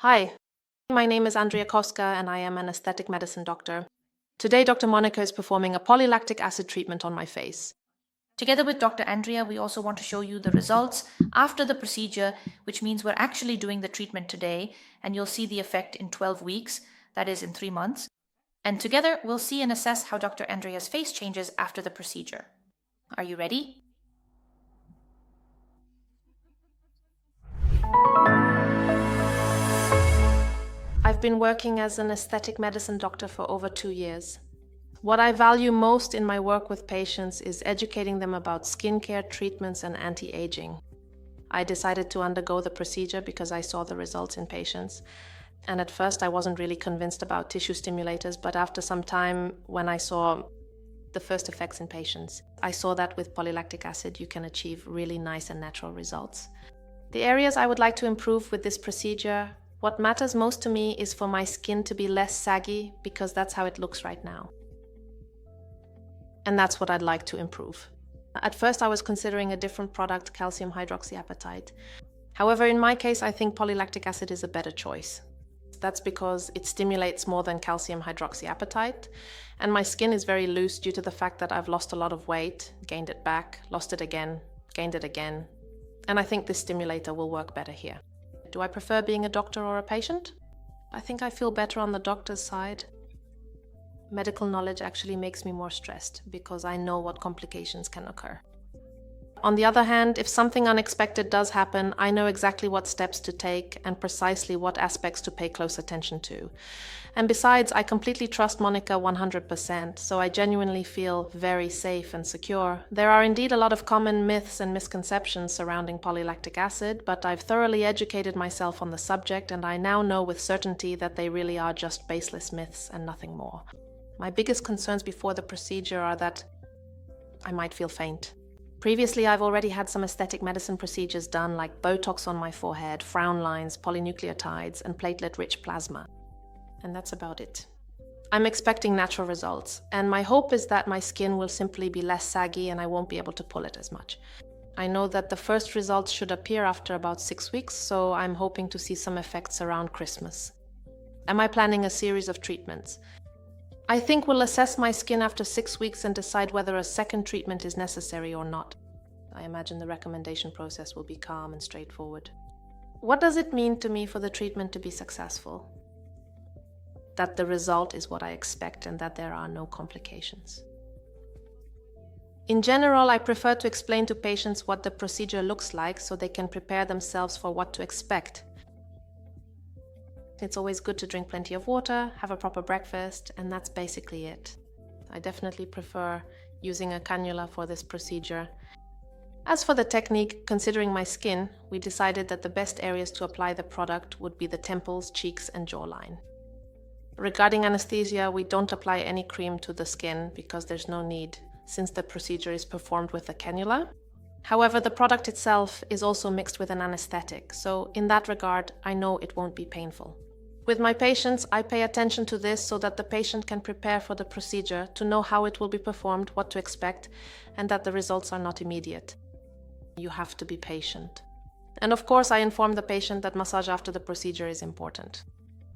Hi, my name is Andrea and I am an aesthetic medicine doctor. Today, Dr. Monika is performing a polylactic acid treatment on my face. Together with Dr. Andrea, we also want to show you the results after the procedure, which means we're actually doing the treatment today, and you'll see the effect in 12 weeks, that is in 3 months. And together, we'll see and assess how Dr. Andrea's face changes after the procedure. Are you ready? I've been working as an aesthetic medicine doctor for over 2 years. What I value most in my work with patients is educating them about skincare treatments and anti-aging. I decided to undergo the procedure because I saw the results in patients. And at first I wasn't really convinced about tissue stimulators, but after some time when I saw the first effects in patients, I saw that with polylactic acid you can achieve really nice and natural results. The areas I would like to improve with this procedure, what matters most to me is for my skin to be less saggy because that's how it looks right now. And that's what I'd like to improve. At first I was considering a different product, calcium hydroxyapatite. However, in my case, I think polylactic acid is a better choice. That's because it stimulates more than calcium hydroxyapatite, and my skin is very loose due to the fact that I've lost a lot of weight, gained it back, lost it again, gained it again, and I think this stimulator will work better here. Do I prefer being a doctor or a patient? I think I feel better on the doctor's side. Medical knowledge actually makes me more stressed because I know what complications can occur. On the other hand, if something unexpected does happen, I know exactly what steps to take and precisely what aspects to pay close attention to. And besides, I completely trust Monika 100%, so I genuinely feel very safe and secure. There are indeed a lot of common myths and misconceptions surrounding polylactic acid, but I've thoroughly educated myself on the subject and I now know with certainty that they really are just baseless myths and nothing more. My biggest concerns before the procedure are that I might feel faint. Previously, I've already had some aesthetic medicine procedures done, like Botox on my forehead, frown lines, polynucleotides, and platelet-rich plasma. And that's about it. I'm expecting natural results, and my hope is that my skin will simply be less saggy and I won't be able to pull it as much. I know that the first results should appear after about 6 weeks, so I'm hoping to see some effects around Christmas. Am I planning a series of treatments? I think we'll assess my skin after 6 weeks and decide whether a second treatment is necessary or not. I imagine the recommendation process will be calm and straightforward. What does it mean to me for the treatment to be successful? That the result is what I expect and that there are no complications. In general, I prefer to explain to patients what the procedure looks like so they can prepare themselves for what to expect. It's always good to drink plenty of water, have a proper breakfast, and that's basically it. I definitely prefer using a cannula for this procedure. As for the technique, considering my skin, we decided that the best areas to apply the product would be the temples, cheeks, and jawline. Regarding anesthesia, we don't apply any cream to the skin because there's no need, since the procedure is performed with a cannula. However, the product itself is also mixed with an anesthetic, so in that regard, I know it won't be painful. With my patients, I pay attention to this so that the patient can prepare for the procedure, to know how it will be performed, what to expect, and that the results are not immediate. You have to be patient. And of course, I inform the patient that massage after the procedure is important.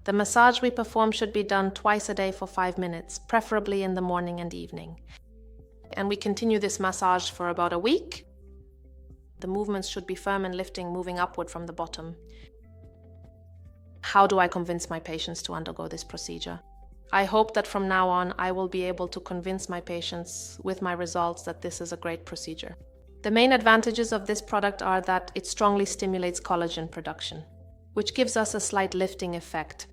The massage we perform should be done twice a day for 5 minutes, preferably in the morning and evening. And we continue this massage for about a week. The movements should be firm and lifting, moving upward from the bottom. How do I convince my patients to undergo this procedure? I hope that from now on I will be able to convince my patients with my results that this is a great procedure. The main advantages of this product are that it strongly stimulates collagen production, which gives us a slight lifting effect.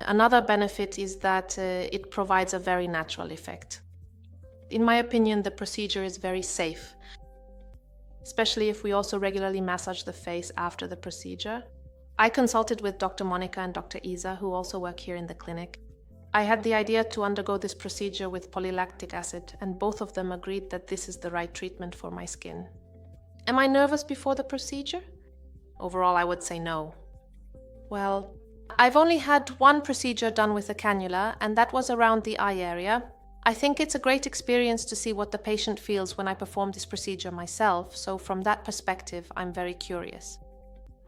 Another benefit is that it provides a very natural effect. In my opinion, the procedure is very safe, especially if we also regularly massage the face after the procedure. I consulted with Dr. Monika and Dr. Isa, who also work here in the clinic. I had the idea to undergo this procedure with polylactic acid, and both of them agreed that this is the right treatment for my skin. Am I nervous before the procedure? Overall, I would say no. Well, I've only had one procedure done with a cannula, and that was around the eye area. I think it's a great experience to see what the patient feels when I perform this procedure myself, so from that perspective, I'm very curious.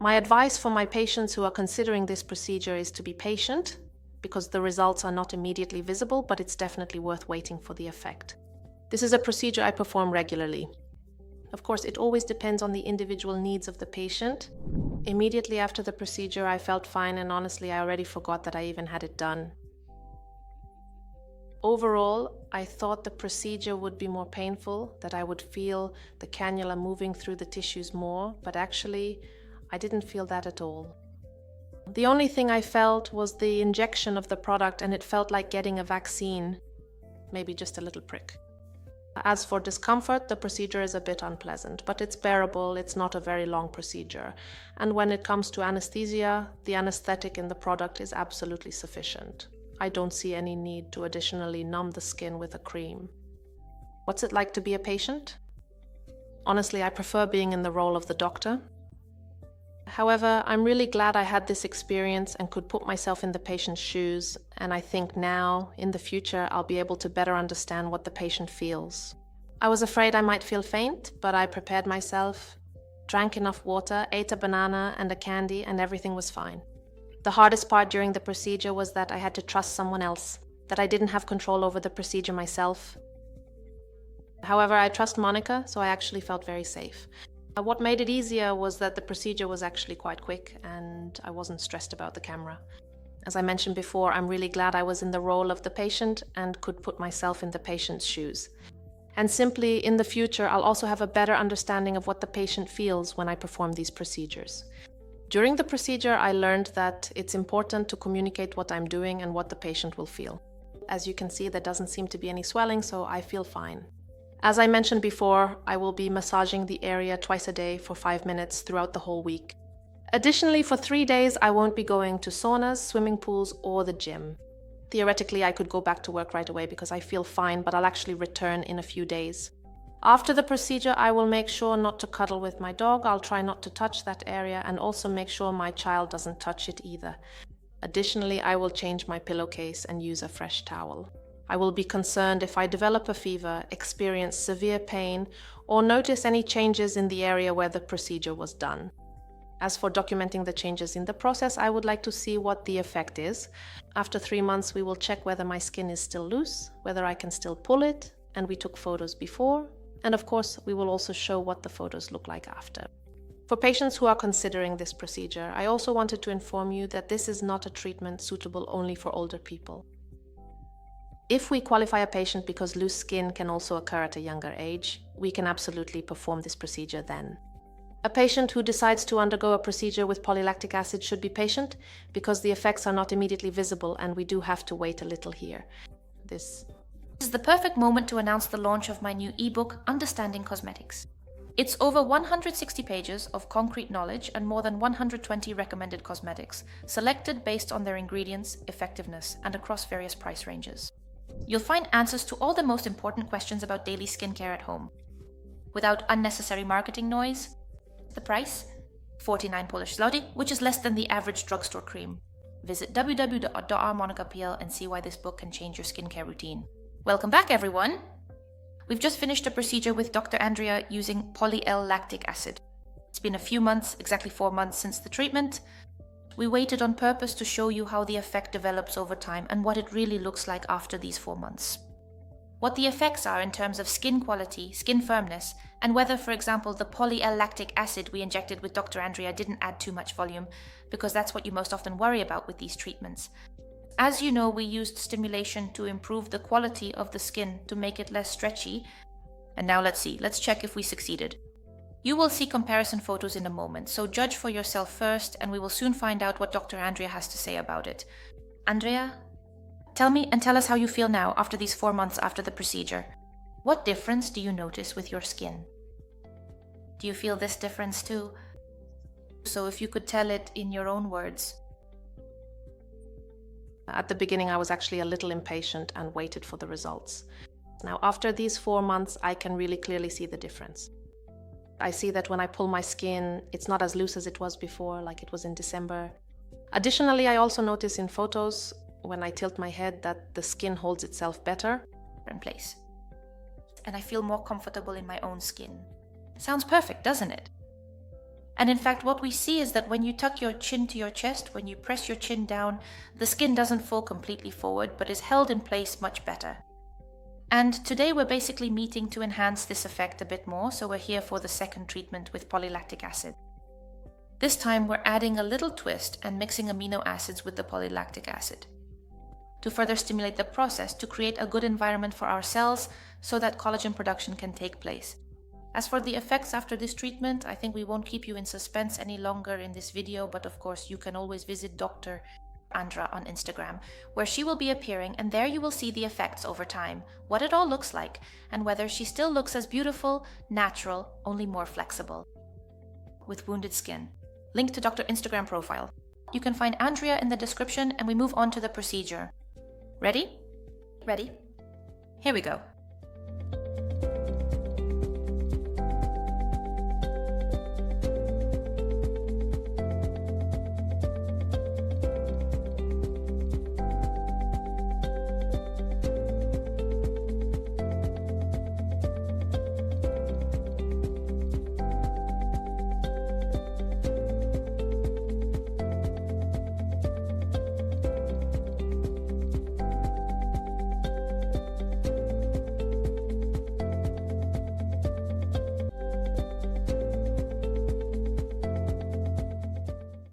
My advice for my patients who are considering this procedure is to be patient, because the results are not immediately visible, but it's definitely worth waiting for the effect. This is a procedure I perform regularly. Of course, it always depends on the individual needs of the patient. Immediately after the procedure, I felt fine, and honestly, I already forgot that I even had it done. Overall, I thought the procedure would be more painful, that I would feel the cannula moving through the tissues more, but actually, I didn't feel that at all. The only thing I felt was the injection of the product, and it felt like getting a vaccine, maybe just a little prick. As for discomfort, the procedure is a bit unpleasant, but it's bearable, it's not a very long procedure. And when it comes to anesthesia, the anesthetic in the product is absolutely sufficient. I don't see any need to additionally numb the skin with a cream. What's it like to be a patient? Honestly, I prefer being in the role of the doctor. However, I'm really glad I had this experience and could put myself in the patient's shoes, and I think now, in the future, I'll be able to better understand what the patient feels. I was afraid I might feel faint, but I prepared myself, drank enough water, ate a banana and a candy, and everything was fine. The hardest part during the procedure was that I had to trust someone else, that I didn't have control over the procedure myself. However, I trust Monika, so I actually felt very safe. What made it easier was that the procedure was actually quite quick and I wasn't stressed about the camera. As I mentioned before, I'm really glad I was in the role of the patient and could put myself in the patient's shoes. And simply, in the future, I'll also have a better understanding of what the patient feels when I perform these procedures. During the procedure, I learned that it's important to communicate what I'm doing and what the patient will feel. As you can see, there doesn't seem to be any swelling, so I feel fine. As I mentioned before, I will be massaging the area twice a day for 5 minutes throughout the whole week. Additionally, for 3 days, I won't be going to saunas, swimming pools, or the gym. Theoretically, I could go back to work right away because I feel fine, but I'll actually return in a few days. After the procedure, I will make sure not to cuddle with my dog. I'll try not to touch that area and also make sure my child doesn't touch it either. Additionally, I will change my pillowcase and use a fresh towel. I will be concerned if I develop a fever, experience severe pain, or notice any changes in the area where the procedure was done. As for documenting the changes in the process, I would like to see what the effect is. After 3 months, we will check whether my skin is still loose, whether I can still pull it, and we took photos before. And of course, we will also show what the photos look like after. For patients who are considering this procedure, I also wanted to inform you that this is not a treatment suitable only for older people. If we qualify a patient because loose skin can also occur at a younger age, we can absolutely perform this procedure then. A patient who decides to undergo a procedure with polylactic acid should be patient because the effects are not immediately visible and we do have to wait a little here. This is the perfect moment to announce the launch of my new ebook, Understanding Cosmetics. It's over 160 pages of concrete knowledge and more than 120 recommended cosmetics, selected based on their ingredients, effectiveness, and across various price ranges. You'll find answers to all the most important questions about daily skincare at home, without unnecessary marketing noise. The price? 49 Polish zloty, which is less than the average drugstore cream. Visit www.drmonika.pl and see why this book can change your skincare routine. Welcome back, everyone! We've just finished a procedure with Dr. Andrea using polylactic acid. It's been a few months, exactly 4 months since the treatment. We waited on purpose to show you how the effect develops over time and what it really looks like after these 4 months. What the effects are in terms of skin quality, skin firmness, and whether, for example, the polylactic acid we injected with Dr. Andrea didn't add too much volume, because that's what you most often worry about with these treatments. As you know, we used stimulation to improve the quality of the skin to make it less stretchy. And now let's check if we succeeded. You will see comparison photos in a moment, so judge for yourself first, and we will soon find out what Dr. Andrea has to say about it. Andrea, tell me and tell us how you feel now after these 4 months after the procedure. What difference do you notice with your skin? Do you feel this difference too? So if you could tell it in your own words. At the beginning, I was actually a little impatient and waited for the results. Now, after these 4 months, I can really clearly see the difference. I see that when I pull my skin, it's not as loose as it was before, like it was in December. Additionally, I also notice in photos, when I tilt my head, that the skin holds itself better in place. And I feel more comfortable in my own skin. Sounds perfect, doesn't it? And in fact, what we see is that when you tuck your chin to your chest, when you press your chin down, the skin doesn't fall completely forward, but is held in place much better. And today we're basically meeting to enhance this effect a bit more, so we're here for the second treatment with polylactic acid. This time we're adding a little twist and mixing amino acids with the polylactic acid to further stimulate the process to create a good environment for our cells so that collagen production can take place. As for the effects after this treatment, I think we won't keep you in suspense any longer in this video, but of course you can always visit Dr. Andrea on Instagram, where she will be appearing, and there you will see the effects over time, what it all looks like, and whether she still looks as beautiful, natural, only more flexible, with wounded skin. Link to Dr. Instagram profile. You can find Andrea in the description, and we move on to the procedure. Ready? Ready? Here we go.